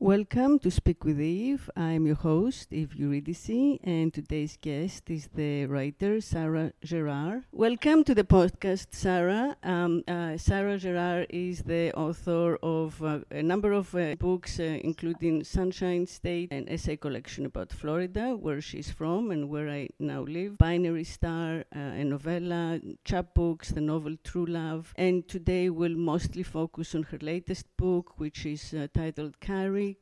Welcome to Speak with Eve. I'm your host, Eve Eurydice, and today's guest is the writer, Sarah Gerard. Welcome to the podcast, Sarah. Sarah Gerard is the author of a number of books, including Sunshine State, an essay collection about Florida, where she's from and where I now live, Binary Star, a novella, chapbooks, the novel True Love, and today we'll mostly focus on her latest book, which is titled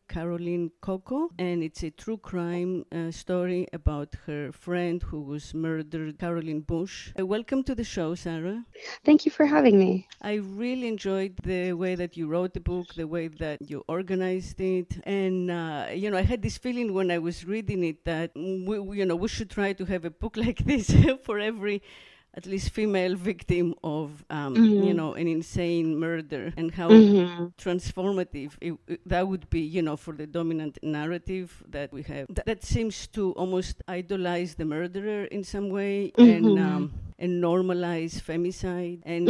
Carolyn Coco, and it's a true crime story about her friend who was murdered, Carolyn Bush. Welcome to the show, Sarah. Thank you for having me. I really enjoyed the way that you wrote the book, the way that you organized it, and I had this feeling when I was reading it that we should try to have a book like this for every at least female victim of, an insane murder, and how transformative that would be, for the dominant narrative that we have. That seems to almost idolize the murderer in some way, and normalize femicide. And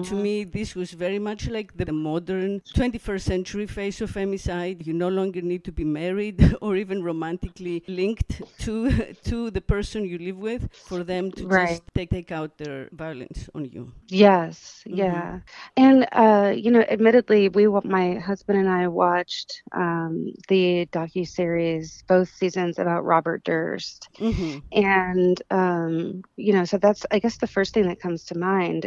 to me, this was very much like the modern 21st century face of femicide. You no longer need to be married or even romantically linked to the person you live with for them to just take out their violence on you. Yes, yeah. And, admittedly, my husband and I watched the docuseries, both seasons, about Robert Durst. And, so that's, I guess, the first thing that comes to mind.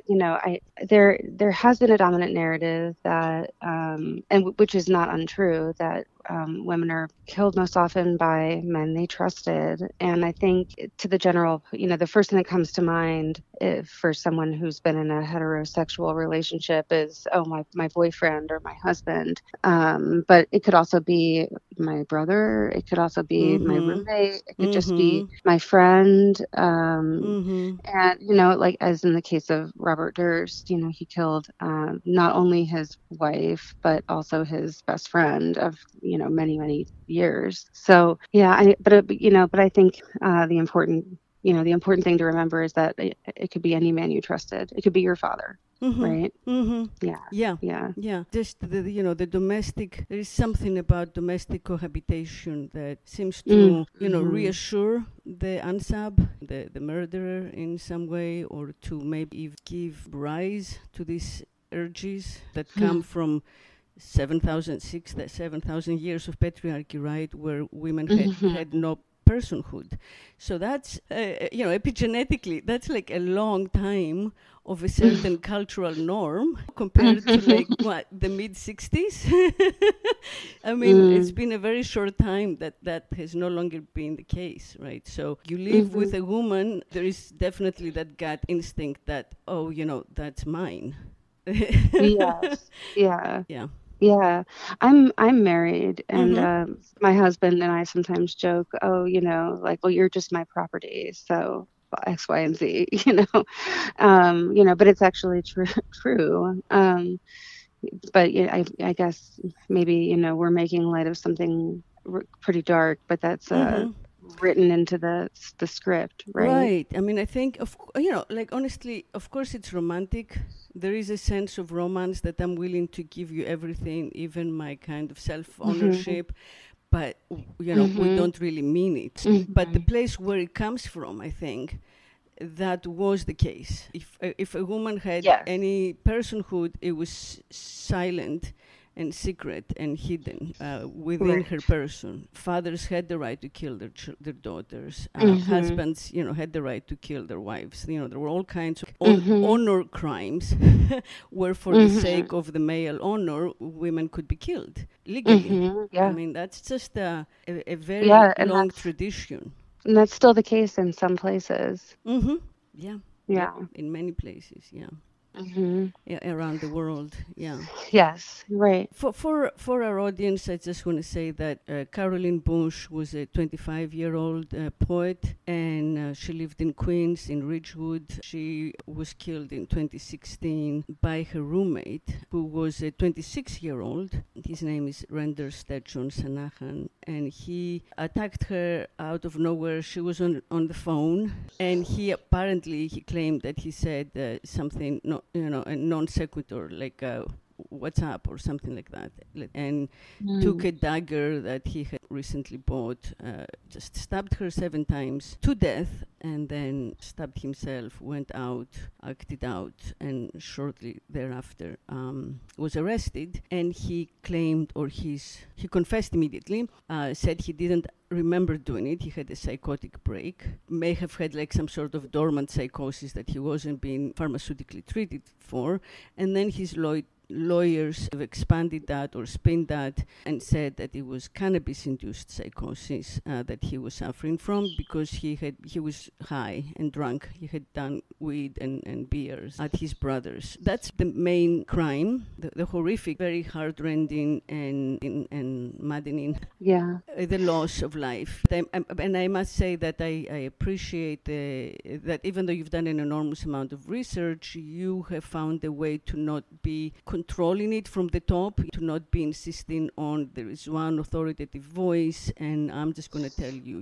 There has been a dominant narrative that, and which is not untrue, that women are killed most often by men they trusted. And I think to the general, the first thing that comes to mind for someone who's been in a heterosexual relationship is, my boyfriend or my husband. But it could also be my brother. It could also be my roommate. It could just be my friend. And, like as in the case of Robert Durst, he killed not only his wife, but also his best friend of, many, many years. So, yeah, but I think the important thing to remember is that it could be any man you trusted. It could be your father. Right? Yeah. Just the domestic. There is something about domestic cohabitation that seems to reassure the unsub, the murderer in some way, or to maybe give rise to these urges that come from 7,000 years of patriarchy, right, where women had no personhood. So that's, epigenetically, that's like a long time of a certain cultural norm compared to the mid-60s. I mean, it's been a very short time that has no longer been the case, right? So you live with a woman, there is definitely that gut instinct that, that's mine. Yes. Yeah, I'm married, and my husband and I sometimes joke, you're just my property, so X, Y, and Z, but it's actually true. But I guess maybe we,'re making light of something pretty dark, but that's written into the script, right? Right. I mean, I think honestly, of course, it's romantic. There is a sense of romance that I'm willing to give you everything, even my kind of self-ownership. But, we don't really mean it. But the place where it comes from, I think, that was the case. If a woman had any personhood, it was silent and secret and hidden within her person. Fathers had the right to kill their daughters. Husbands, had the right to kill their wives. There were all kinds of honor crimes where for the sake of the male honor, women could be killed legally. I mean, that's just a very long tradition. And that's still the case in some places. Yeah. In many places, around the world, Yes, right. For our audience, I just want to say that Carolyn Bush was a 25-year-old poet, and she lived in Queens, in Ridgewood. She was killed in 2016 by her roommate, who was a 26-year-old. His name is Stetson-Shanahan, and he attacked her out of nowhere. She was on the phone, and he claimed that he said something, a non sequitur, like what's up, or something like that. And took a dagger that he had recently bought, just stabbed her 7 times to death, and then stabbed himself, went out, acted out, and shortly thereafter was arrested. And he claimed, or he confessed immediately, said he didn't remember doing it. He had a psychotic break, may have had like some sort of dormant psychosis that he wasn't being pharmaceutically treated for. And then his lawyers have expanded that or spin that and said that it was cannabis-induced psychosis that he was suffering from, because he was high and drunk. He had done weed and beers at his brother's. That's the main crime, the horrific, very heart-rending and maddening. Yeah. The loss of life. And I must say that I appreciate that even though you've done an enormous amount of research, you have found a way to not be controlling it from the top, to not be insisting on there is one authoritative voice and I'm just going to tell you,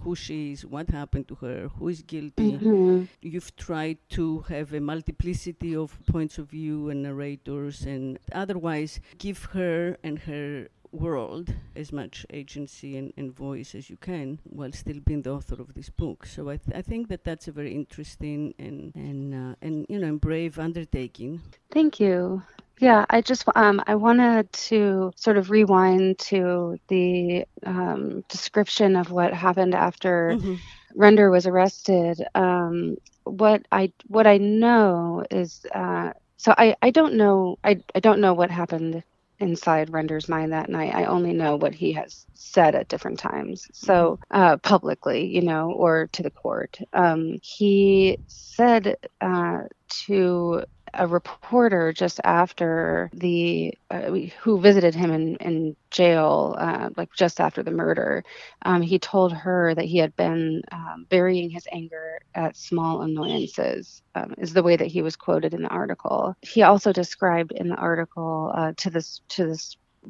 who she is, what happened to her, who is guilty. You've tried to have a multiplicity of points of view and narrators, and otherwise give her and her world as much agency and voice as you can, while still being the author of this book. So I think that that's a very interesting and brave undertaking. Thank you. Yeah, I just I wanted to sort of rewind to the description of what happened after Render was arrested. What I know is so I don't know what happened inside Render's mind that night. I only know what he has said at different times. So publicly, or to the court. He said to a reporter just after who visited him in jail, like just after the murder, he told her that he had been burying his anger at small annoyances, is the way that he was quoted in the article. He also described in the article to this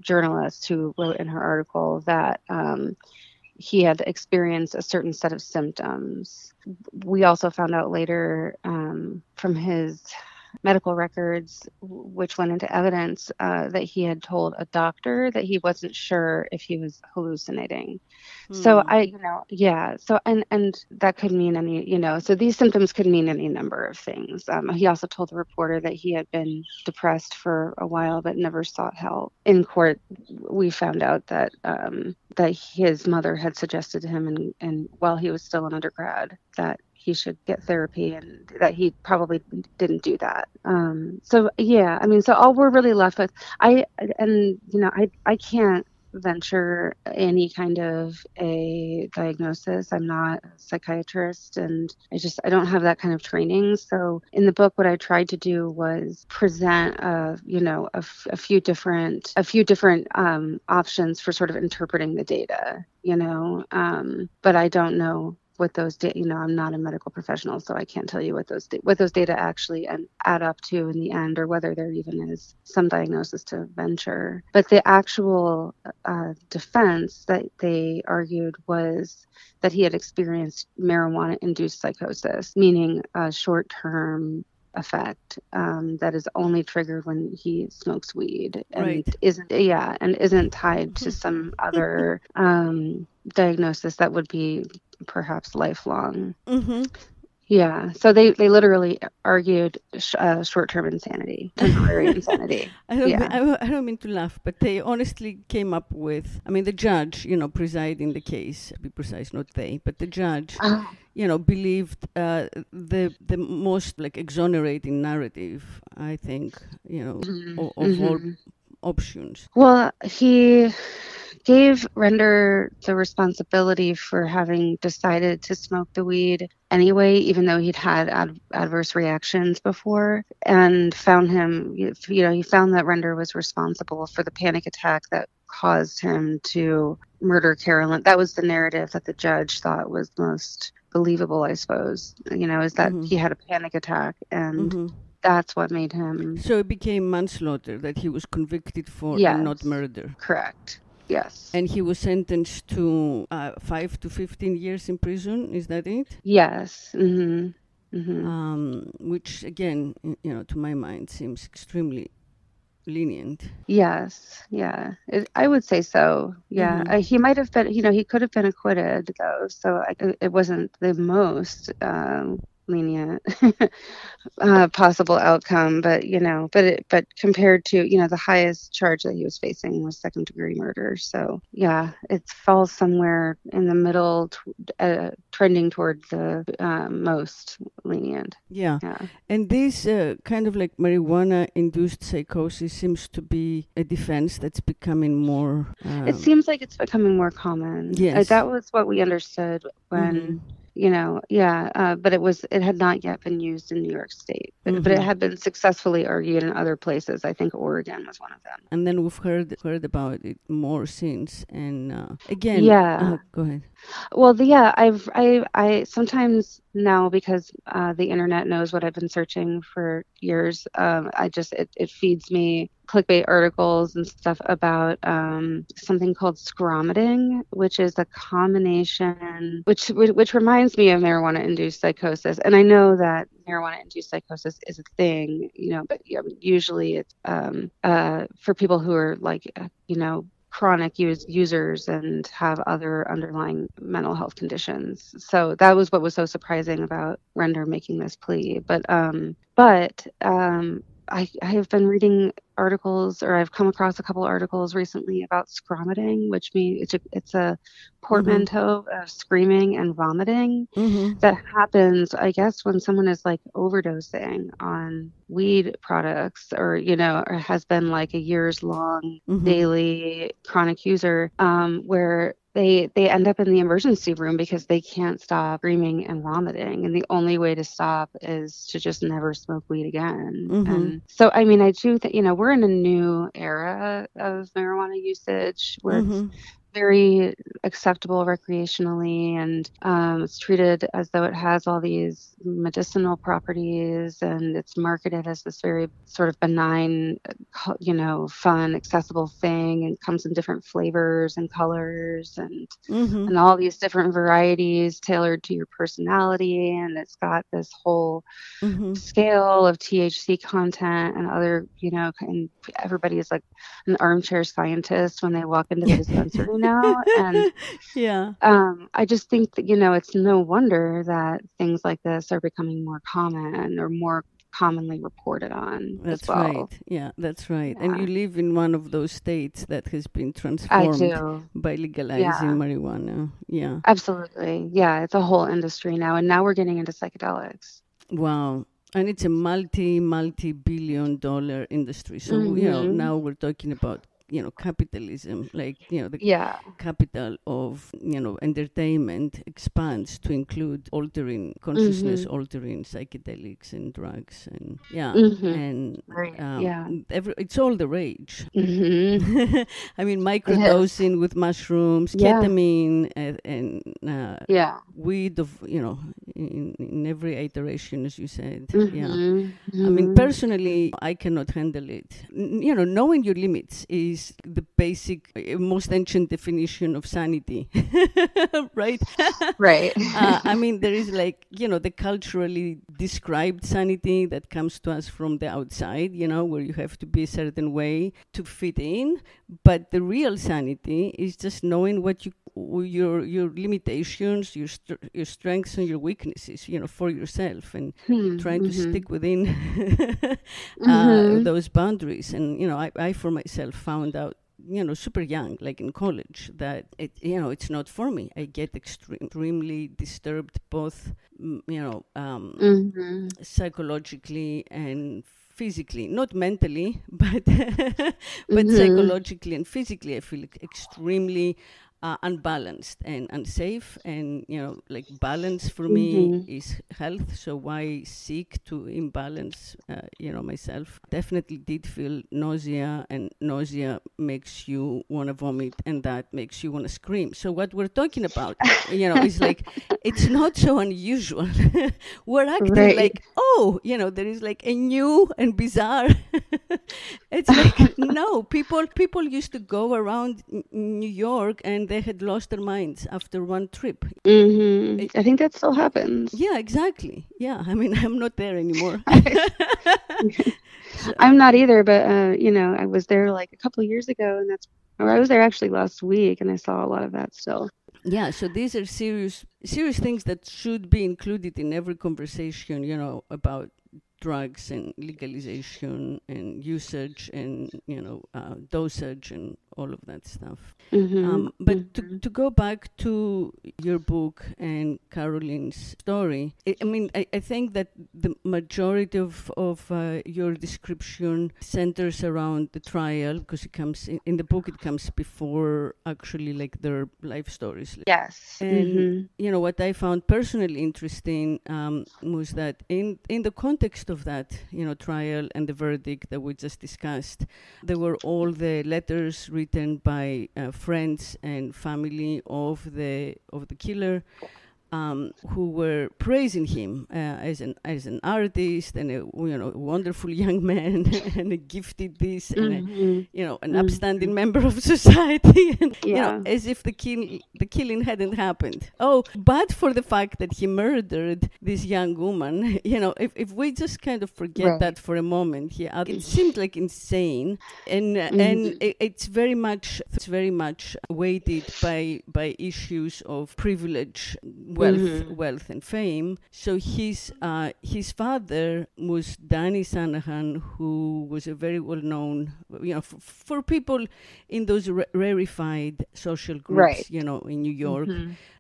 journalist who wrote in her article that he had experienced a certain set of symptoms. We also found out later from his medical records, which went into evidence, that he had told a doctor that he wasn't sure if he was hallucinating. So so and that could mean any, so these symptoms could mean any number of things. He also told the reporter that he had been depressed for a while but never sought help. In court, we found out that that his mother had suggested to him, and while he was still an undergrad, that he should get therapy, and that he probably didn't do that. So all we're really left with, I can't venture any kind of a diagnosis. I'm not a psychiatrist, and I don't have that kind of training. So in the book, what I tried to do was present a few different options for sort of interpreting the data, but I don't know what those I'm not a medical professional, so I can't tell you what those data actually add up to in the end, or whether there even is some diagnosis to venture. But the actual defense that they argued was that he had experienced marijuana-induced psychosis, meaning a short-term effect that is only triggered when he smokes weed, and isn't tied to some other diagnosis that would be perhaps lifelong. Yeah, so they literally argued short-term insanity, temporary insanity. I don't mean to laugh, but they honestly came up with, the judge, presiding the case, to be precise, not they, but the judge, believed the most exonerating narrative, I think, of all options. Well, he gave Render the responsibility for having decided to smoke the weed anyway, even though he'd had adverse reactions before, and found him, he found that Render was responsible for the panic attack that caused him to murder Carolyn. That was the narrative that the judge thought was most believable, I suppose, is that he had a panic attack, and that's what made him... So it became manslaughter that he was convicted for, and not murder. Correct. Yes. And he was sentenced to 5 to 15 years in prison. Is that it? Yes. Which, again, to my mind, seems extremely lenient. Yes, yeah, I would say so. Yeah, he might have been, he could have been acquitted though, so it wasn't the most lenient possible outcome, but but compared to the highest charge that he was facing was second-degree murder. So yeah, it falls somewhere in the middle, trending toward the most lenient. Yeah. And this kind of like marijuana-induced psychosis seems to be a defense that's becoming more... it seems like it's becoming more common. Yes. That was what we understood when... but it had not yet been used in New York State, but it had been successfully argued in other places. I think Oregon was one of them. And then we've heard about it more since. And again, go ahead. Well, I sometimes now, because the internet knows what I've been searching for years, it feeds me clickbait articles and stuff about something called scromiting, which is a combination, which reminds me of marijuana-induced psychosis. And I know that marijuana-induced psychosis is a thing, but usually it's for people who are like, chronic users and have other underlying mental health conditions. So that was what was so surprising about Render making this plea. But I have been reading articles, or I've come across a couple articles recently about scromiting, which means it's a portmanteau of screaming and vomiting that happens, I guess, when someone is like overdosing on weed products, or or has been like a years long daily chronic user, where they end up in the emergency room because they can't stop screaming and vomiting, and the only way to stop is to just never smoke weed again. And so, I mean, I do think we're in a new era of marijuana usage where it's very acceptable recreationally, and it's treated as though it has all these medicinal properties, and it's marketed as this very sort of benign, fun, accessible thing, and comes in different flavors and colors, and all these different varieties tailored to your personality, and it's got this whole scale of THC content and other, and everybody is like an armchair scientist when they walk into the dispensary now. And I just think that it's no wonder that things like this are becoming more common, or more commonly reported on. That's as well. Right. Yeah, that's right. And you live in one of those states that has been transformed by legalizing marijuana. Yeah. Absolutely. Yeah, it's a whole industry now, and now we're getting into psychedelics. Wow. And it's a multi-billion dollar industry. So, now we're talking about capitalism, like, the capital of, entertainment expands to include altering, consciousness altering psychedelics and drugs. And it's all the rage. I mean, microdosing with mushrooms, ketamine, and weed of, in every iteration, as you said. I mean, personally, I cannot handle it. Knowing your limits is the basic, most ancient definition of sanity, right? Right. I mean, there is like, the culturally described sanity that comes to us from the outside, where you have to be a certain way to fit in. But the real sanity is just knowing what your limitations, your strengths and your weaknesses, for yourself, and trying to stick within those boundaries. And, I for myself found out, super young, like in college, that it's not for me. I get extremely disturbed, both, psychologically and physically, not mentally, but psychologically and physically. I feel extremely unbalanced and unsafe, and like balance for me is health, so why seek to imbalance myself? Definitely did feel nausea, and nausea makes you want to vomit, and that makes you want to scream. So what we're talking about is like, it's not so unusual. We're acting like, there is like a new and bizarre it's like, no, people used to go around New York, and they had lost their minds after one trip. I think that still happens. Yeah, exactly. Yeah, I mean, I'm not there anymore. I'm not either, but I was there like a couple of years ago, or I was there actually last week, and I saw a lot of that still. Yeah, so these are serious things that should be included in every conversation, about drugs and legalization and usage and, dosage and all of that stuff. But to go back to your book and Carolyn's story, I think that the majority of your description centers around the trial, because it comes in the book, it comes before actually like their life stories. Yes. And, what I found personally interesting was that in the context of that, trial and the verdict that we just discussed, there were all the letters written by friends and family of the killer, who were praising him as an artist and a wonderful young man and a gifted this and an upstanding member of society, and as if the killing hadn't happened. Oh, but for the fact that he murdered this young woman, if we just kind of forget that for a moment, it seemed like insane, and it's very much weighted by issues of privilege, wealth and fame. So his father was Danny Shanahan, who was a very well-known, for people in those rarefied social groups, in New York,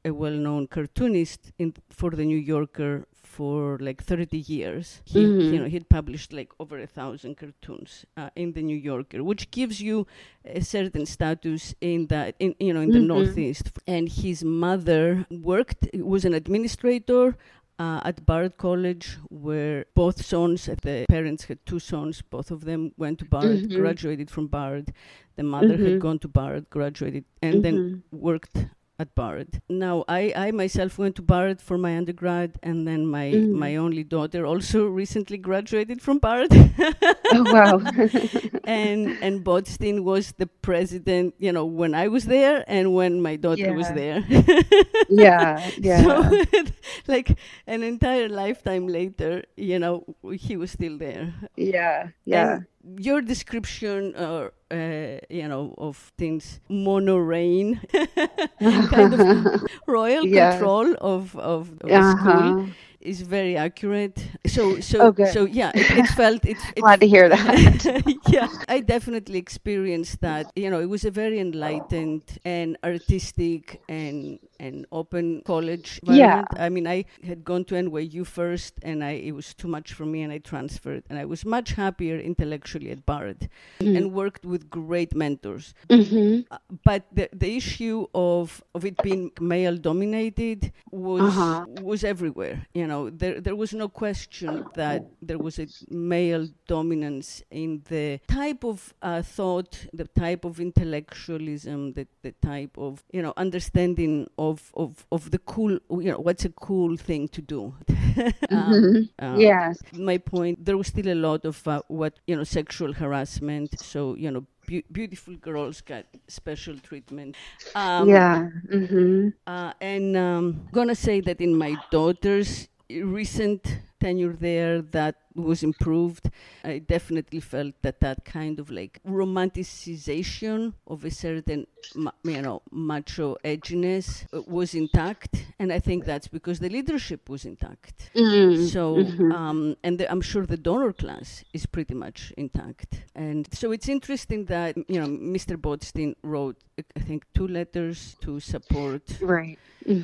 a well-known cartoonist for the New Yorker for like 30 years. He'd published like over 1,000 cartoons in the New Yorker, which gives you a certain status in that, in the Northeast. And his mother was an administrator at Bard College, where both sons, the parents had two sons, both of them went to Bard, graduated from Bard. The mother had gone to Bard, graduated, and then worked at Bard. Now, I myself went to Bard for my undergrad, and then my only daughter also recently graduated from Bard. Oh, wow. and Bodstein was the president, when I was there and when my daughter was there. Yeah. So, like an entire lifetime later, he was still there. Yeah. And your description, of things, monoreign, kind of royal control of the school, is very accurate. So yeah, it felt glad to hear that. Yeah, I definitely experienced that. It was a very enlightened and artistic and open college environment. I mean, I had gone to NYU first, and it was too much for me, and I transferred, and I was much happier intellectually at Bard, and worked with great mentors. But the issue of it being male dominated was everywhere. There was no question that there was a male dominance in the type of thought, the type of intellectualism, the type of understanding of the cool, what's a cool thing to do. Yes. My point, there was still a lot of sexual harassment. So beautiful girls got special treatment. And gonna say that in my daughter's recent tenure there, that was improved. I definitely felt that kind of like romanticization of a certain macho edginess was intact, and I think that's because the leadership was intact. So and I'm sure the donor class is pretty much intact. And so it's interesting that Mr. Bodstein wrote, I think, 2 letters to support the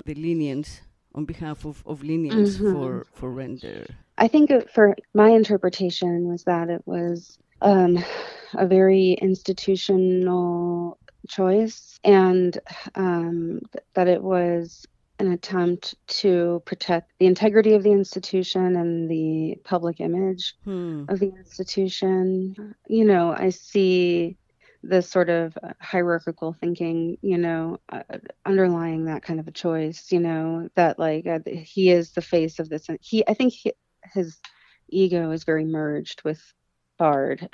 lenience, on behalf of lenience for render. I think for my interpretation was that it was a very institutional choice, and that it was an attempt to protect the integrity of the institution and the public image of the institution. I see this sort of hierarchical thinking, underlying that kind of a choice, that like he is the face of this. I think his ego is very merged with Bard,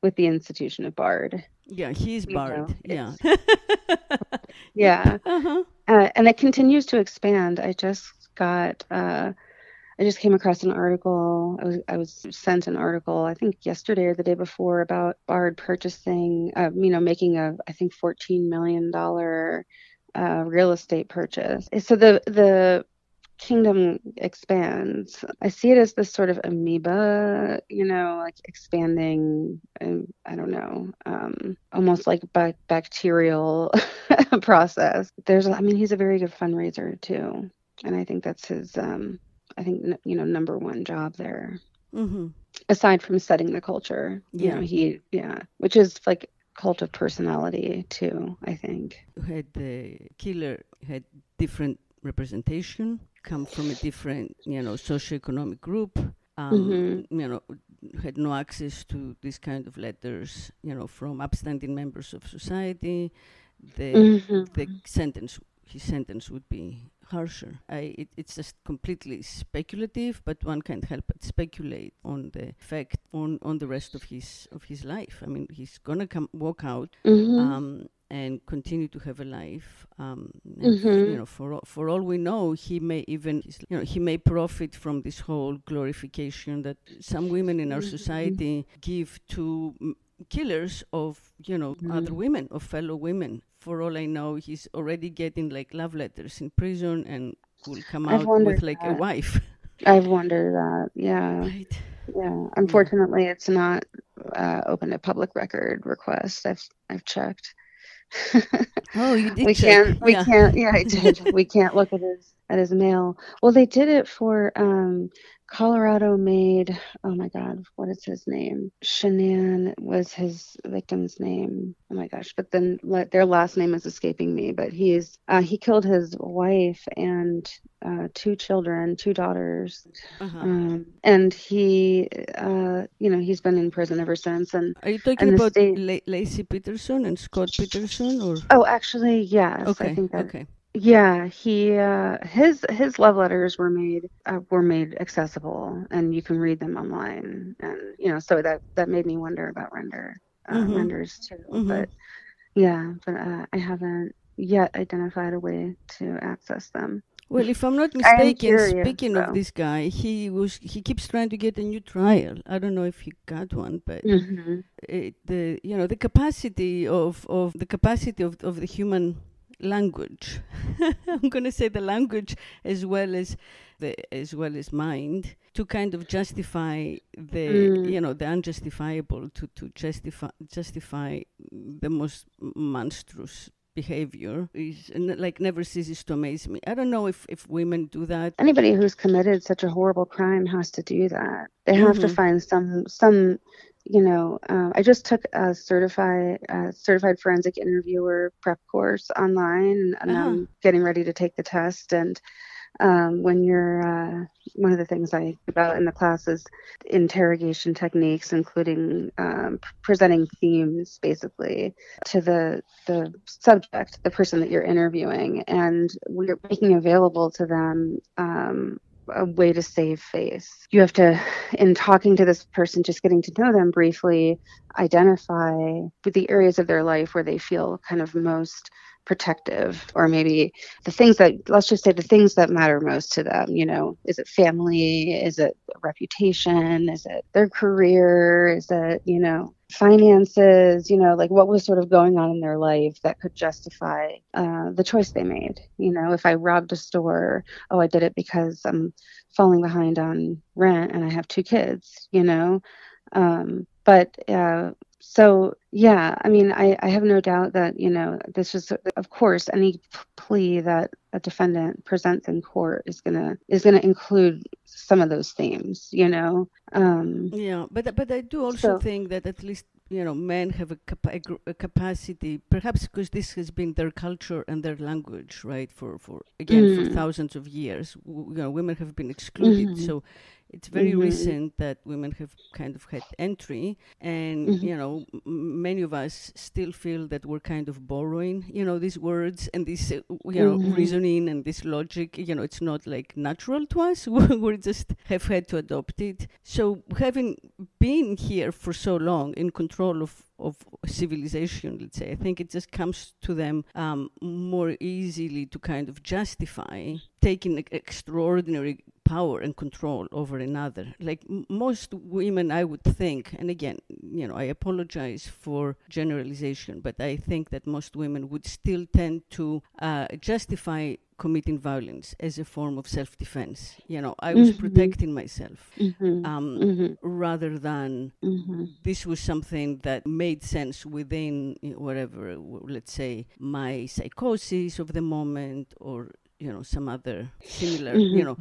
with the institution of Bard. Yeah, he's Bard. Yeah. Yeah. Uh-huh. And it continues to expand. I just came across an article. I was sent an article, I think yesterday or the day before, about Bard purchasing, making I think $14 million real estate purchase. So the kingdom expands. I see it as this sort of amoeba, like expanding, I don't know, almost like bacterial process. He's a very good fundraiser too. And I think that's his, number one job there. Mm-hmm. Aside from setting the culture, which is like cult of personality too, I think. The killer had different representation, come from a different, socioeconomic group, had no access to this kind of letters, from upstanding members of society. His sentence would be harsher. It's just completely speculative, but one can't help but speculate on the effect on the rest of his life. I mean, he's gonna walk out and continue to have a life. For all we know, he may even he may profit from this whole glorification that some women in our society give to killers of other women, of fellow women. For all I know, he's already getting like love letters in prison and will come out with like a wife. I've wondered that. Yeah. Right. Yeah. Unfortunately, it's not open to public record request. I've checked. Oh, you did we check. can't. Yeah, I did. We can't look at his mail. Well, they did it for Colorado made. Oh my God, what is his name? Shanahan was his victim's name. Oh my gosh, but then their last name is escaping me. But he killed his wife and two children, two daughters, and he, he's been in prison ever since. And are you talking about Lacey Peterson and Scott Peterson, or? Oh, actually, yes. Okay. I think that. Okay. Yeah, he his love letters were made accessible, and you can read them online, and so that made me wonder about renders too. But I haven't yet identified a way to access them. Well, if I'm not mistaken, speaking of this guy, he keeps trying to get a new trial. I don't know if he got one, but the capacity of the human language. I'm going to say the language as well as mind, to kind of justify the unjustifiable, to justify the most monstrous behavior is like never ceases to amaze me. I don't know if women do that. Anybody who's committed such a horrible crime has to do that. They have to find some I just took a certified forensic interviewer prep course online, and I'm getting ready to take the test. And when you're one of the things I about in the class is interrogation techniques, including presenting themes basically to the subject, the person that you're interviewing, and we're making available to them a way to save face. You have to, in talking to this person, just getting to know them briefly, identify the areas of their life where they feel kind of most protective, or maybe the things that matter most to them. Is it family? Is it reputation? Is it their career? Is it, finances? Like what was sort of going on in their life that could justify the choice they made. If I robbed a store, I did it because I'm falling behind on rent and I have two kids, So, yeah, I mean, I have no doubt that, this is, of course, any plea that a defendant presents in court is gonna include some of those themes, Yeah, but I do also think that at least, men have a capacity, perhaps because this has been their culture and their language, right? For thousands of years, women have been excluded. So, it's very recent that women have kind of had entry, and many of us still feel that we're kind of borrowing, these words and this, reasoning and this logic. It's not like natural to us. We just have had to adopt it. So having been here for so long in control of civilization, let's say, I think it just comes to them more easily to kind of justify taking extraordinary power and control over another. Like most women, I would think, and again, I apologize for generalization, but I think that most women would still tend to justify committing violence as a form of self-defense. I was protecting myself rather than this was something that made sense within whatever, let's say, my psychosis of the moment, or some other similar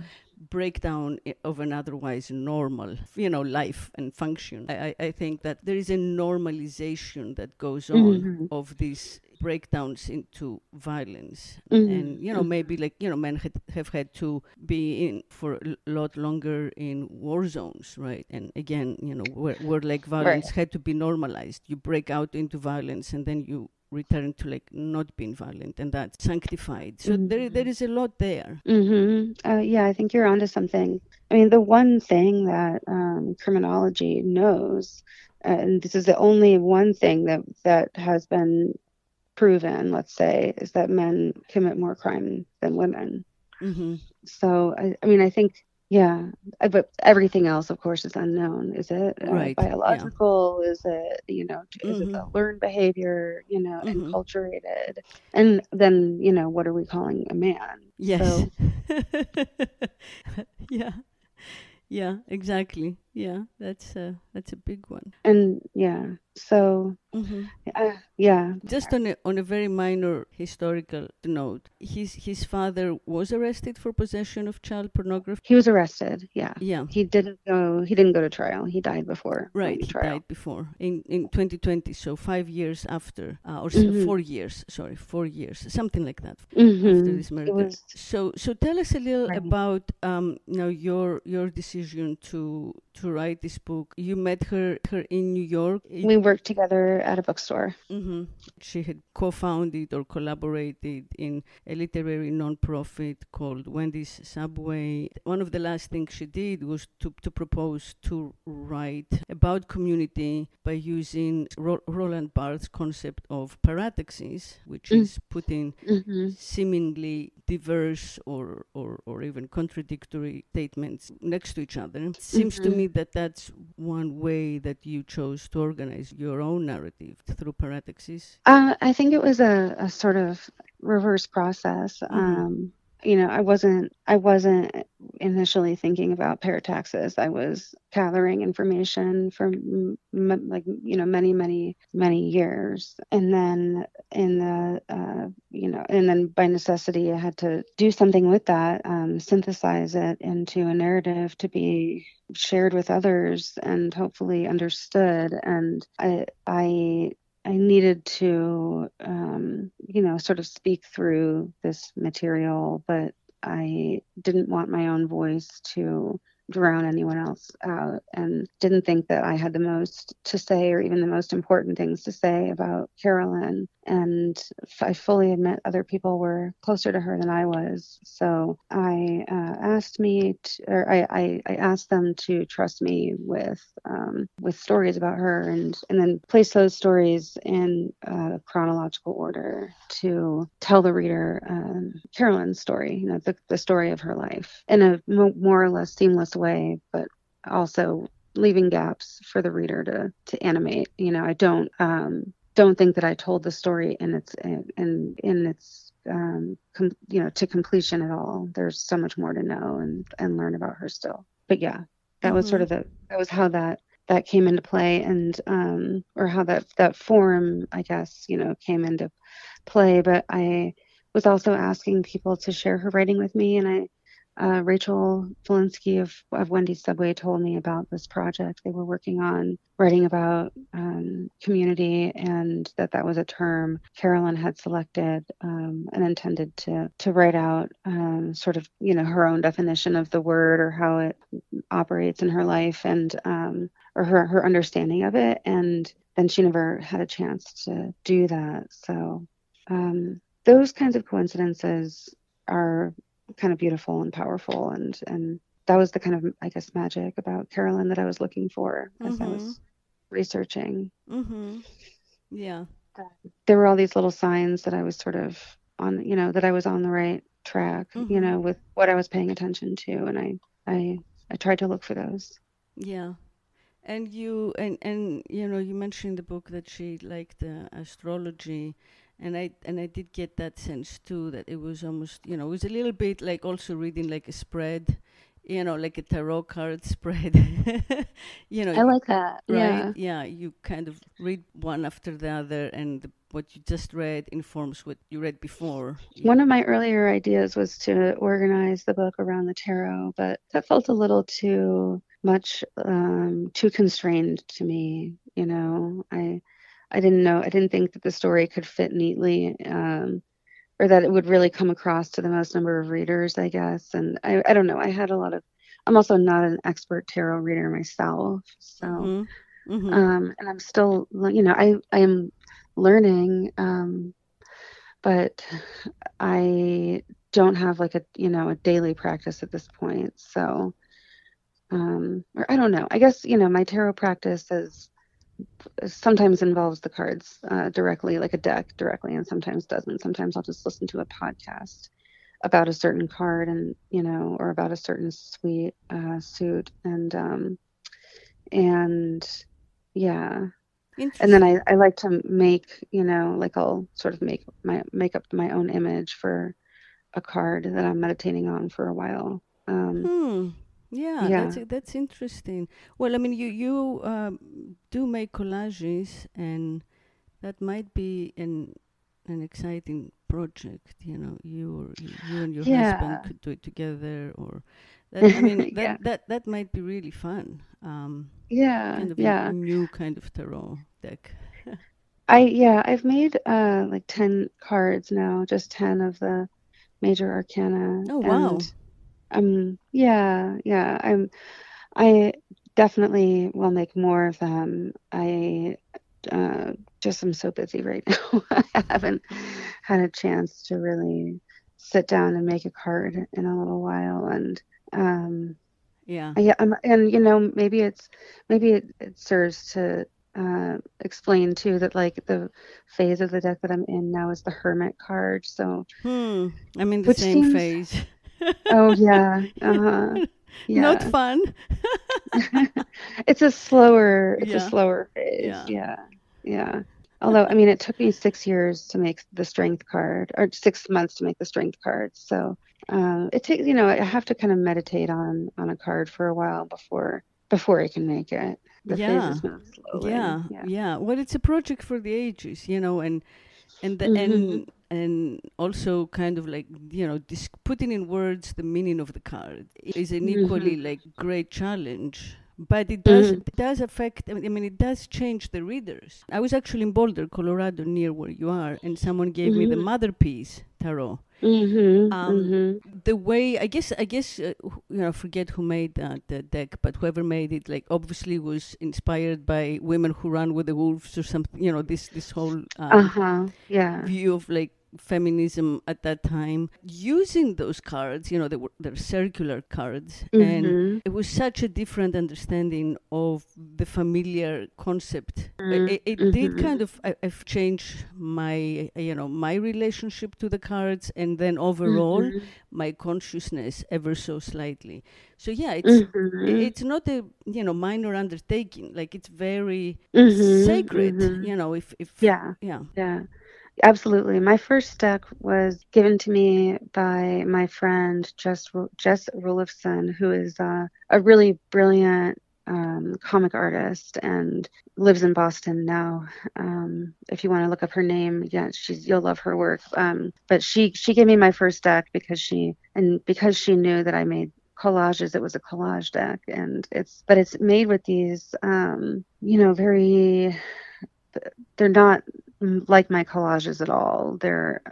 breakdown of an otherwise normal life and function. I think that there is a normalization that goes on of these breakdowns into violence, and maybe like men have had to be in for a lot longer in war zones, right? And again, where like violence had to be normalized. You break out into violence and then you return to like not being violent, and that's sanctified. So there is a lot there. Yeah, I think you're onto something. I mean, the one thing that criminology knows, and this is the only one thing that has been proven, let's say, is that men commit more crime than women. So I mean, I think, yeah, but everything else, of course, is unknown. Is it biological? Yeah. Is it, is it a learned behavior, enculturated? And then, what are we calling a man? Yes. So, yeah, exactly. Yeah, that's a big one. And so just on a very minor historical note, his father was arrested for possession of child pornography. He was arrested. Yeah. He didn't go to trial. He died before. Right. He died before in 2020. So 5 years after, or 4 years. Sorry, 4 years, something like that. After this murder. So tell us a little about your decision to write this book. You met her in New York. We worked together at a bookstore. She had co-founded or collaborated in a literary non-profit called Wendy's Subway. One of the last things she did was to propose to write about community by using Roland Barthes' concept of parataxis, which is putting seemingly diverse or even contradictory statements next to each other. It seems to me that that's one way that you chose to organize your own narrative, through parataxis. I think it was a sort of reverse process. I wasn't initially thinking about parataxis. I was gathering information for many years, and then and then by necessity I had to do something with that, synthesize it into a narrative to be shared with others and hopefully understood. And I needed to, sort of speak through this material, but I didn't want my own voice to drown anyone else out, and didn't think that I had the most to say or even the most important things to say about Carolyn. And I fully admit other people were closer to her than I was. So I asked them to trust me with stories about her, and then place those stories in chronological order to tell the reader Carolyn's story, the story of her life in a more or less seamless way, but also leaving gaps for the reader to animate. I don't think that I told the story in its to completion at all. There's so much more to know and learn about her still. But yeah, that was sort of that was how that came into play, and or how that form, I guess, came into play. But I was also asking people to share her writing with me, and I Rachel Volinsky of Wendy's Subway told me about this project they were working on, writing about community, and that was a term Carolyn had selected and intended to write out sort of, her own definition of the word or how it operates in her life, and or her understanding of it. And then she never had a chance to do that. So those kinds of coincidences are kind of beautiful and powerful, and that was the kind of, I guess, magic about Carolyn that I was looking for as I was researching. Yeah, there were all these little signs that I was sort of on, that I was on the right track, with what I was paying attention to, and I tried to look for those. Yeah. And you you mentioned in the book that she liked astrology, and I did get that sense too, that it was almost, it was a little bit like also reading like a spread, like a tarot card spread. I like that. Right? Yeah, you kind of read one after the other, and what you just read informs what you read before. One of my earlier ideas was to organize the book around the tarot, but that felt a little too much, too constrained to me. I didn't think that the story could fit neatly, or that it would really come across to the most number of readers, I guess. And I don't know. I'm also not an expert tarot reader myself, so and I'm still, I am learning, but I don't have like a daily practice at this point. So, or I don't know. I guess, my tarot practice sometimes involves the cards directly, like a deck directly, and sometimes doesn't. Sometimes I'll just listen to a podcast about a certain card, and or about a certain suit, and yeah. And then I like to make, like I'll sort of make up my own image for a card that I'm meditating on for a while. Yeah. That's interesting. Well, I mean, you do make collages, and that might be an exciting project. You and your husband could do it together, or that. I mean, that might be really fun. Kind of a new kind of tarot deck. I've made like 10 cards now, just 10 of the major arcana. Oh wow. And I definitely will make more of them. I just am so busy right now. I haven't had a chance to really sit down and make a card in a little while, and maybe it serves to explain too that like the phase of the deck that I'm in now is the Hermit card. So I'm in the same phase. Oh yeah. Yeah. Not fun. It's a slower phase. Yeah. Although, I mean, it took me 6 years to make the strength card, or 6 months to make the strength card. So it takes, I have to kind of meditate on a card for a while before I can make it. The phases move slowly. Yeah. Well, it's a project for the ages, and also kind of like, putting in words the meaning of the card is an equally like great challenge. But it does affect, I mean, it does change the readers. I was actually in Boulder, Colorado, near where you are, and someone gave me the Mother Piece tarot. The way, I guess, forget who made the deck, but whoever made it, like, obviously was inspired by Women Who Run with the Wolves or something, this whole view of like feminism at that time, using those cards, they're circular cards, and it was such a different understanding of the familiar concept. It did kind of, I've changed my, my relationship to the cards, and then overall my consciousness ever so slightly. So yeah, it's not a minor undertaking. Like, it's very sacred. Absolutely. My first deck was given to me by my friend Jess Rulifson, who is a really brilliant comic artist and lives in Boston now. If you want to look up her name, yeah, you'll love her work. But she gave me my first deck because she knew that I made collages. It was a collage deck, and it's made with these, very, they're not like my collages at all. They're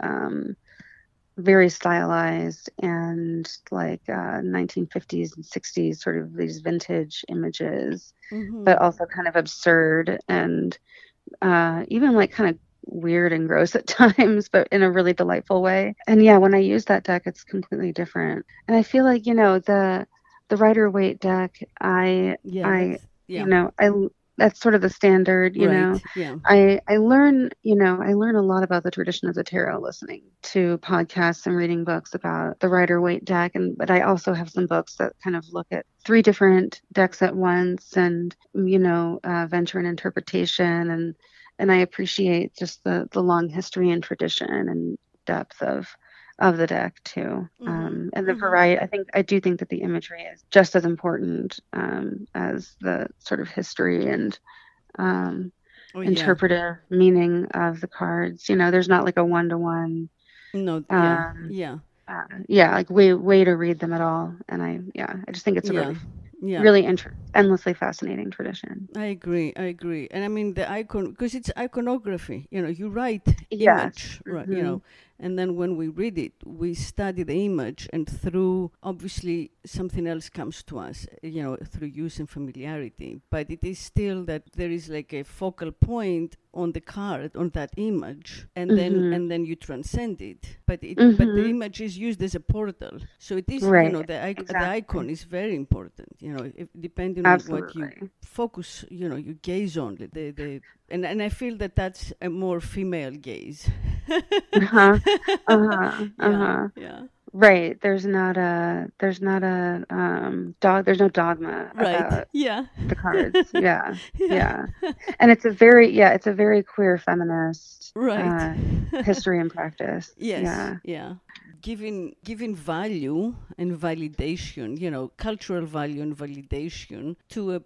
very stylized and like 1950s and 60s, sort of these vintage images, but also kind of absurd and even like kind of weird and gross at times, but in a really delightful way. And yeah, when I use that deck, it's completely different. And I feel like, the Rider-Waite deck, I that's sort of the standard, Right. Yeah. I learn a lot about the tradition of the tarot listening to podcasts and reading books about the Rider-Waite deck, but I also have some books that kind of look at 3 different decks at once and venture in interpretation, and I appreciate just the long history and tradition and depth of the deck too. And the variety, I do think that the imagery is just as important as the sort of history and interpretive meaning of the cards. There's not like a 1-to-1. No. Like way to read them at all. And I just think it's a really endlessly fascinating tradition. I agree. And I mean the icon, because it's iconography. You write Yes. image, right? And then when we read it, we study the image, and through, obviously, something else comes to us, through use and familiarity. But it is still that there is like a focal point on the card, on that image, and then you transcend it. But the image is used as a portal. So it is, right. The icon is very important. Depending Absolutely. on what you focus, you gaze on and I feel that that's a more female gaze. Yeah. Right. There's no dogma about the cards. Yeah. And it's a very queer feminist history and practice. Yes. Yeah. Giving value and validation, cultural value and validation to a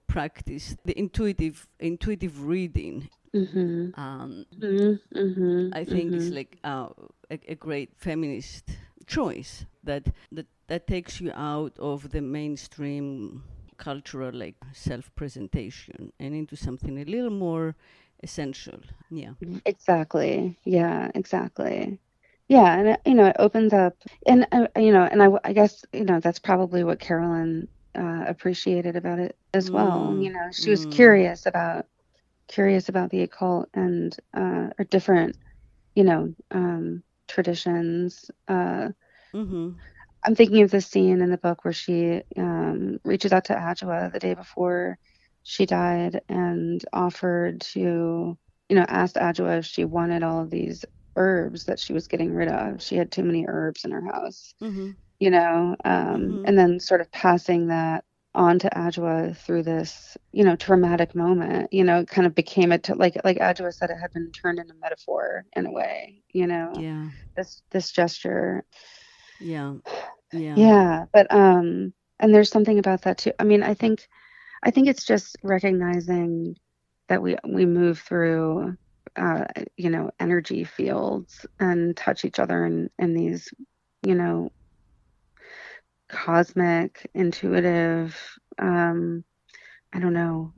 practice, the intuitive reading. I think it's like a great feminist choice that takes you out of the mainstream cultural like self-presentation and into something a little more essential. Yeah. Exactly. Yeah. Exactly. Yeah, and it opens up, and I guess that's probably what Carolyn appreciated about it as well. She was curious about the occult and or different traditions. I'm thinking of the scene in the book where she reaches out to Adjoa the day before she died and offered to asked Adjoa if she wanted all of these herbs that she was getting rid of. She had too many herbs in her house, and then sort of passing that on to Adjoa through this, traumatic moment, kind of became like Adjoa said, it had been turned into metaphor in a way, this gesture. Yeah. But, and there's something about that too. I mean, I think it's just recognizing that we move through, energy fields and touch each other in these, cosmic, intuitive, I don't know,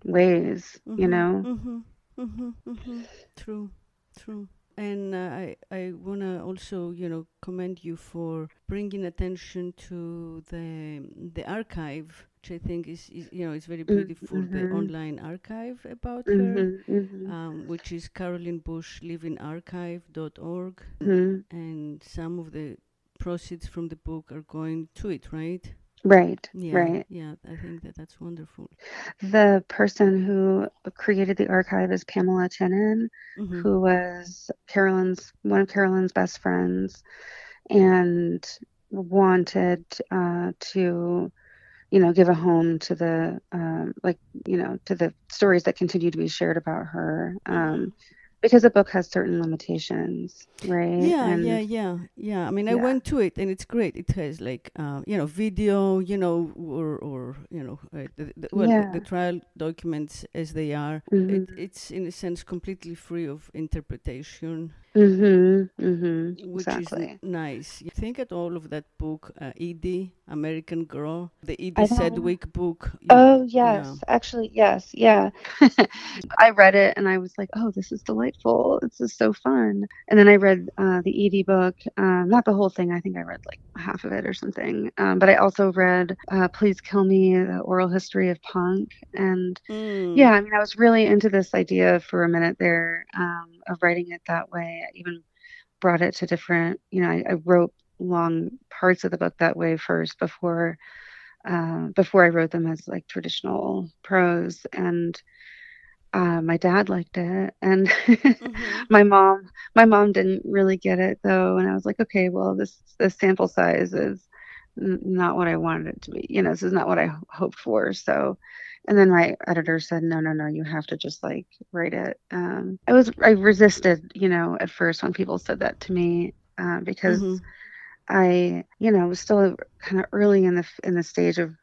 ways, True. And I want to also, commend you for bringing attention to the archive, which I think is very beautiful, the online archive about her, which is Carolyn Bush livingarchive.org. And some of the proceeds from the book are going to it, right? Right. Yeah, I think that's wonderful. The person who created the archive is Pamela Tinen, who was one of Carolyn's best friends, and wanted to, give a home to the to the stories that continue to be shared about her. because a book has certain limitations, right? And Yeah. I mean, I yeah, went to it, and it's great. It has like, video, or the yeah. trial documents as they are. Mhm. It's in a sense completely free of interpretation, Mhm. Mhm. which is Exactly. nice. You think at all of that book, Edie, American Girl, the Edie I don't. Sedgwick book. Oh, Yeah. yes. Actually, yes. Yeah. I read it and I was like, "Oh, this is delightful. This is so fun." And then I read the Edie book, not the whole thing. I think I read like half of it or something. But I also read Please Kill Me: The Oral History of Punk. And Mm. yeah, I mean, I was really into this idea for a minute there, of writing it that way. I even brought it to different, I wrote long parts of the book that way first before I wrote them as like traditional prose. And my dad liked it, and Mm-hmm. my mom didn't really get it though. And I was like, okay, well, this sample size is not what I wanted it to be. This is not what I hoped for. So, and then my editor said, no, no, no, you have to just like write it. I resisted, at first when people said that to me, because Mm-hmm. was still kind of early in the stage of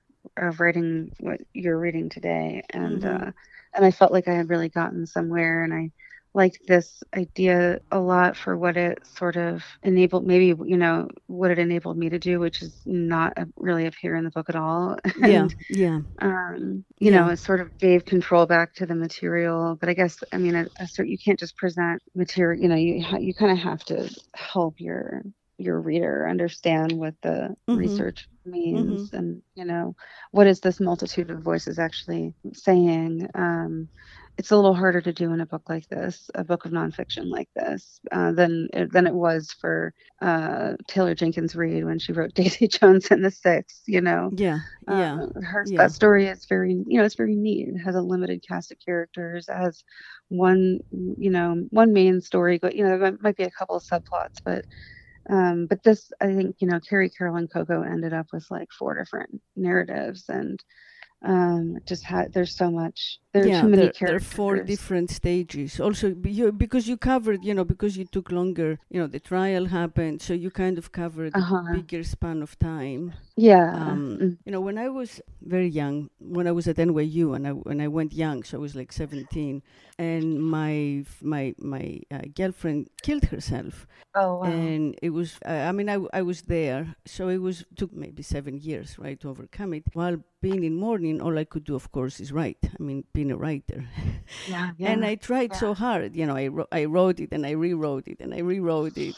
writing what you're reading today, Mm-hmm. and I felt like I had really gotten somewhere, and I liked this idea a lot for what it sort of enabled, maybe what it enabled me to do, which is not really appear in the book at all, Yeah. and Yeah. Yeah. it sort of gave control back to the material. But I guess, I mean, you can't just present material. You kind of have to help your reader understand what the Mm-hmm. research Mm-hmm. means, and what is this multitude of voices actually saying. It's a little harder to do in a book like this, a book of nonfiction like this, than it was for Taylor Jenkins Reid when she wrote Daisy Jones and the Six. Yeah. Yeah. Her Yeah. that story is very, it's very neat. It has a limited cast of characters. It has one main story, but there might be a couple of subplots, but this, I think, Carolyn Coco ended up with like four different narratives, and just had there are too Yeah, many there are four characters. different stages. Also, because you covered, because you took longer, the trial happened, so you kind of covered a Uh-huh. bigger span of time. Yeah. When I was very young, when I was at NYU, and when I went young, so I was like 17, and my girlfriend killed herself, Oh, wow. and it was I was there, so took maybe 7 years, right, to overcome it. While being in mourning, all I could do, of course, is write. I mean, being a writer. Yeah, And yeah, I tried yeah. so hard. I wrote it and I rewrote it and I rewrote it.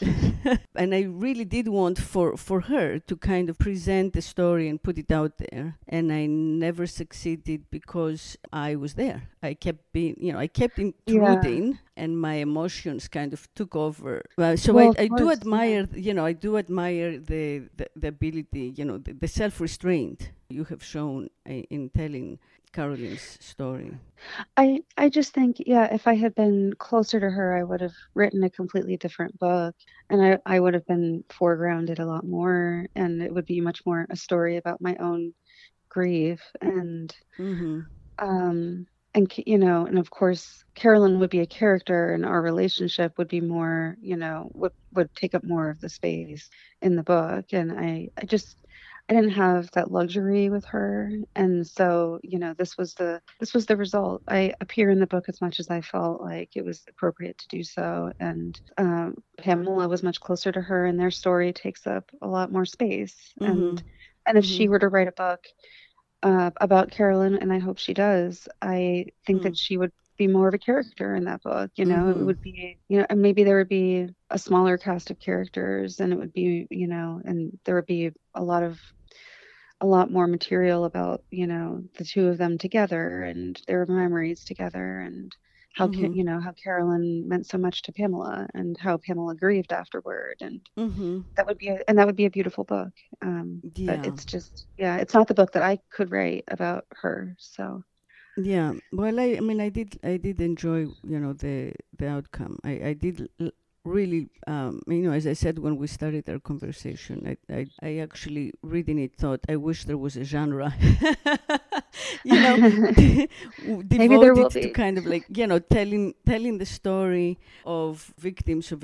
And I really did want for her to kind of present the story and put it out there. And I never succeeded because I was there. I kept Yeah. intruding, and my emotions kind of took over. So Well, of I do course, yeah. admire, the ability, the self-restraint you have shown in telling Carolyn's story. I just think, yeah, if I had been closer to her, I would have written a completely different book, and I would have been foregrounded a lot more, and it would be much more a story about my own grief, Mm-hmm. and of course Carolyn would be a character, and our relationship would be more, would take up more of the space in the book, and I didn't have that luxury with her, and so this was the result. I appear in the book as much as I felt like it was appropriate to do so, and Pamela was much closer to her, and their story takes up a lot more space, Mm-hmm. and if Mm-hmm. she were to write a book about Carolyn, and I hope she does, I think that Mm. she would be more of a character in that book. It Mm-hmm. would be, and maybe there would be a smaller cast of characters, and it would be, and there would be a lot more material about, the two of them together and their memories together, and Mm-hmm. how Carolyn meant so much to Pamela, and how Pamela grieved afterward, and Mm-hmm. that would be a beautiful book. But Yeah. it's just, yeah, it's not the book that I could write about her. So, Yeah. Well, I mean, I did enjoy, the outcome. I did really, as I said when we started our conversation, I actually reading it thought, I wish there was a genre, Maybe there will devoted to be. kind of like, telling the story of victims of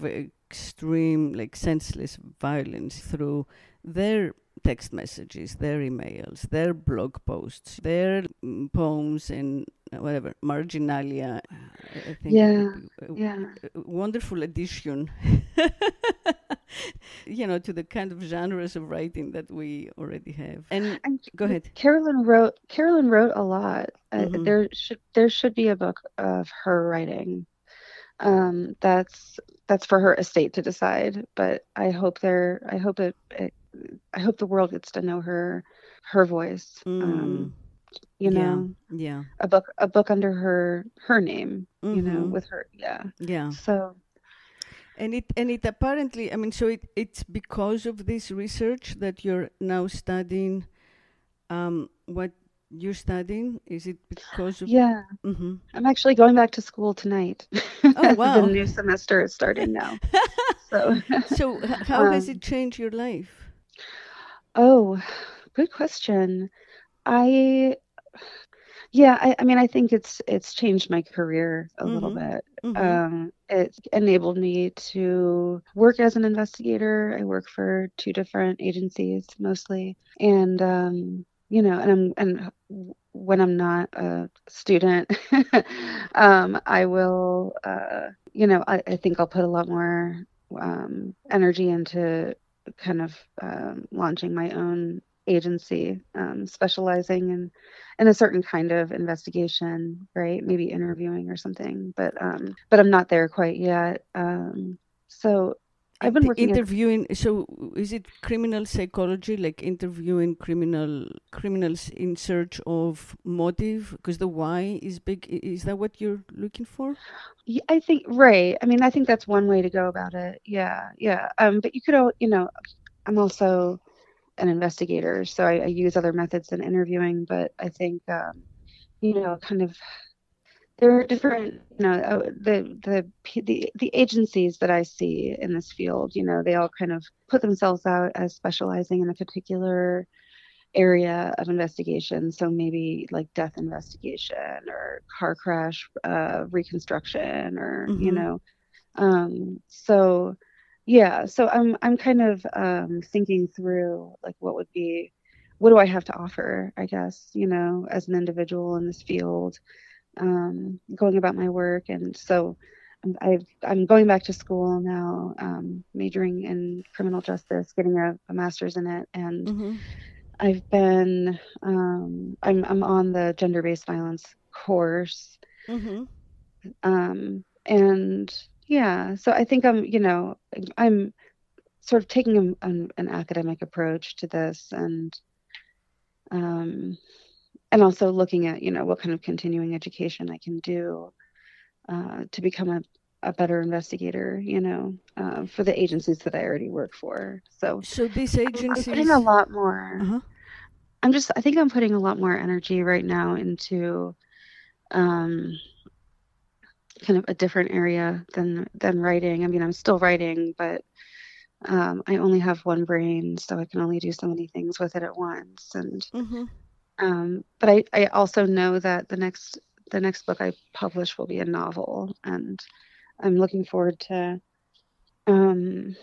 extreme, like senseless violence through their text messages, their emails, their blog posts, their poems, and whatever, marginalia. I think it would be a wonderful addition, to the kind of genres of writing that we already have. And go ahead. Carolyn wrote a lot. There should be a book of her writing. That's for her estate to decide. But I hope the world gets to know her voice. A book under her name. With her. Yeah. So. And it apparently, so it's because of this research that you're now studying what you're studying? Is it because of... Yeah. Mm-hmm. I'm actually going back to school tonight. Oh, wow. The new semester is starting now. So how has it changed your life? Oh, good question. I think it's changed my career a little bit. Mm-hmm. It's enabled me to work as an investigator. I work for 2 different agencies mostly, and and when I'm not a student, I will, I think I'll put a lot more energy into kind of launching my own agency, specializing in a certain kind of investigation, right? Maybe interviewing or something, but I'm not there quite yet. So I've been working interviewing. So is it criminal psychology, like interviewing criminals in search of motive? Because the why is big. Is that what you're looking for? Yeah, I think right. I think that's one way to go about it. Yeah. But you could, I'm also an investigator, so I use other methods than interviewing. But I think, kind of, there are different, the agencies that I see in this field, they all kind of put themselves out as specializing in a particular area of investigation. So maybe like death investigation or car crash reconstruction, or so yeah. So I'm kind of thinking through like what do I have to offer, I guess, as an individual in this field. Going about my work, and so I'm going back to school now, majoring in criminal justice, getting a master's in it, and I've been I'm on the gender-based violence course, and yeah, so I think I'm sort of taking an academic approach to this, and also looking at, what kind of continuing education I can do to become a better investigator, for the agencies that I already work for. So these agencies... I'm putting a lot more... I think I'm putting a lot more energy right now into kind of a different area than writing. I'm still writing, but I only have one brain, so I can only do so many things with it at once. And but I also know that the next book I publish will be a novel, and I'm looking forward to playing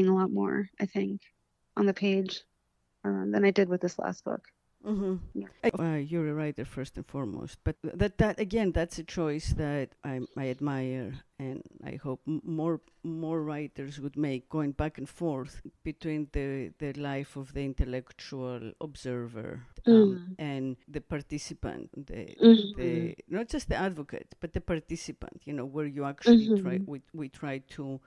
a lot more, I think, on the page than I did with this last book. Yeah. You're a writer first and foremost, but that again, that's a choice that I admire, and I hope more writers would make, going back and forth between the life of the intellectual observer and the participant, the not just the advocate, but the participant. Where you actually we try to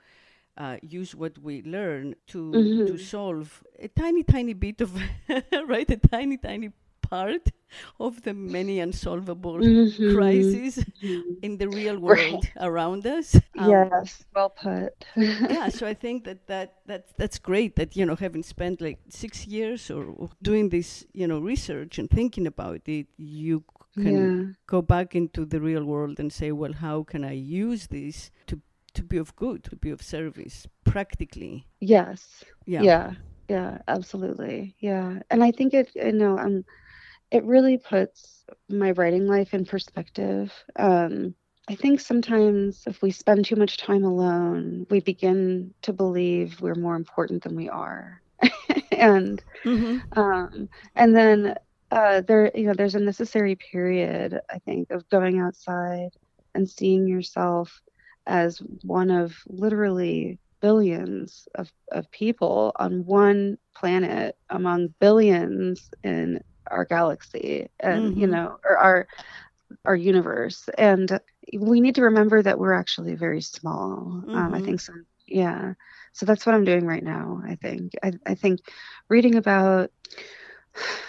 use what we learn to solve a tiny bit of right, a tiny part of the many unsolvable crises in the real world around us. Yes, well put. Yeah, so I think that's great that, having spent like 6 years or doing this, research and thinking about it, you can go back into the real world and say, well, how can I use this to be of good, to be of service, practically? Yes. Yeah. Yeah. Yeah. Absolutely. Yeah. And I think it really puts my writing life in perspective. I think sometimes if we spend too much time alone, we begin to believe we're more important than we are. and and then there's a necessary period, I think, of going outside and seeing yourself as one of literally billions of people on one planet among billions in our galaxy and or our universe. And we need to remember that we're actually very small. I think so. Yeah. So that's what I'm doing right now. I think reading about,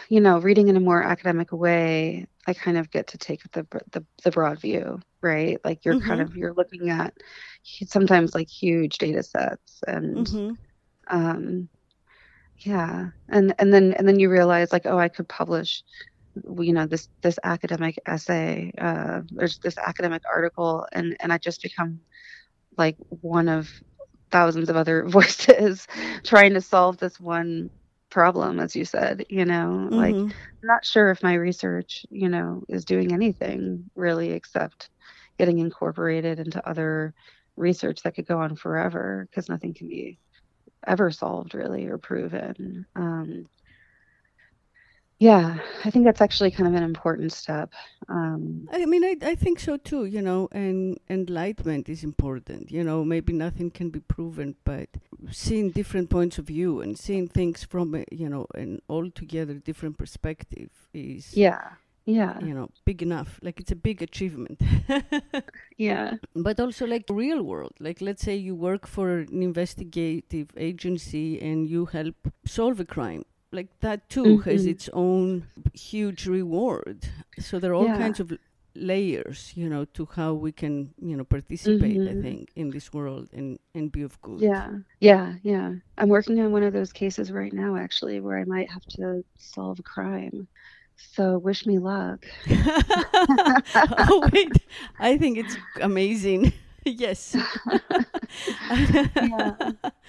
reading in a more academic way, I kind of get to take the broad view, right? Like you're looking at sometimes like huge data sets and yeah. And then you realize like, oh, I could publish this academic essay, there's this academic article, and I just become like one of thousands of other voices trying to solve this one problem, as you said. Like I'm not sure if my research is doing anything really except getting incorporated into other research that could go on forever, because nothing can be ever solved really or proven. Yeah, I think that's actually kind of an important step. I mean, I think so too, and enlightenment is important. Maybe nothing can be proven, but seeing different points of view and seeing things from, an altogether different perspective is, yeah, big enough. Like, it's a big achievement. yeah. But also, like, real world. Like, let's say you work for an investigative agency and you help solve a crime. Like, that too has its own huge reward. So there are all kinds of layers, to how we can, participate, I think, in this world and be of good. Yeah. I'm working on one of those cases right now, actually, where I might have to solve a crime. So wish me luck. Oh, wait. I think it's amazing. Yes.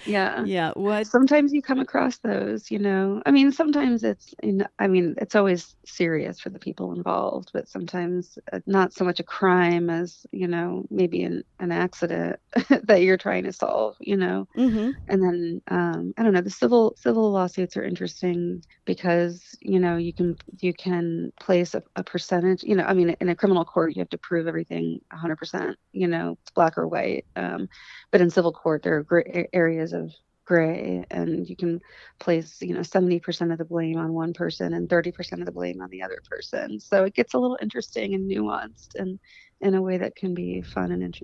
Yeah. Yeah. What? Sometimes you come across those, I mean, sometimes it's always serious for the people involved, but sometimes not so much a crime as, maybe an accident that you're trying to solve, And then, I don't know, the civil lawsuits are interesting because, you can place a percentage, I mean, in a criminal court, you have to prove everything 100%, it's black or white. But in civil court, there are gray areas of gray, and you can place, 70% of the blame on one person and 30% of the blame on the other person. So it gets a little interesting and nuanced, and in a way that can be fun and,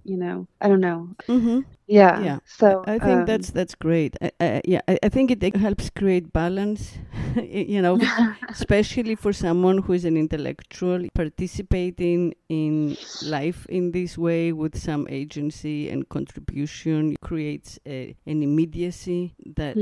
I don't know. Yeah. So I think that's great. I think it helps create balance, especially for someone who is an intellectual participating in life in this way with some agency and contribution creates an immediacy that,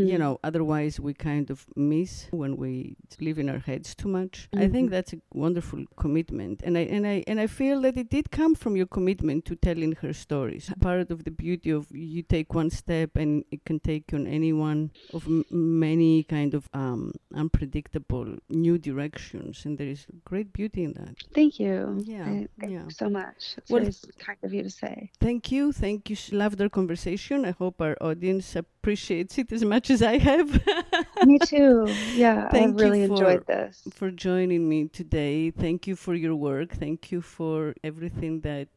otherwise we kind of miss when we live in our heads too much. I think that's a wonderful commitment. And I feel that it did come from your commitment to telling her stories. Part of the beauty of you take one step and it can take you on any one of many kind of unpredictable new directions, and there is great beauty in that. Thank you. Thank you so much. It's very kind of you to say. Thank you. Loved our conversation. I hope our audience appreciates it as much as I have. Me too. Yeah, I really enjoyed this. For joining me today. Thank you for your work. Thank you for everything that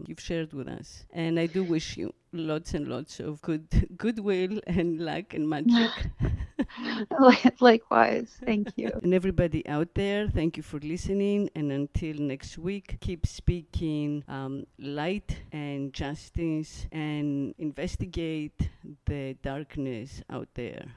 you've shared with us. And I do wish you lots and lots of goodwill and luck and magic. Likewise. Thank you. And everybody out there, thank you for listening. And until next week, keep speaking light and justice and investigate the darkness out there.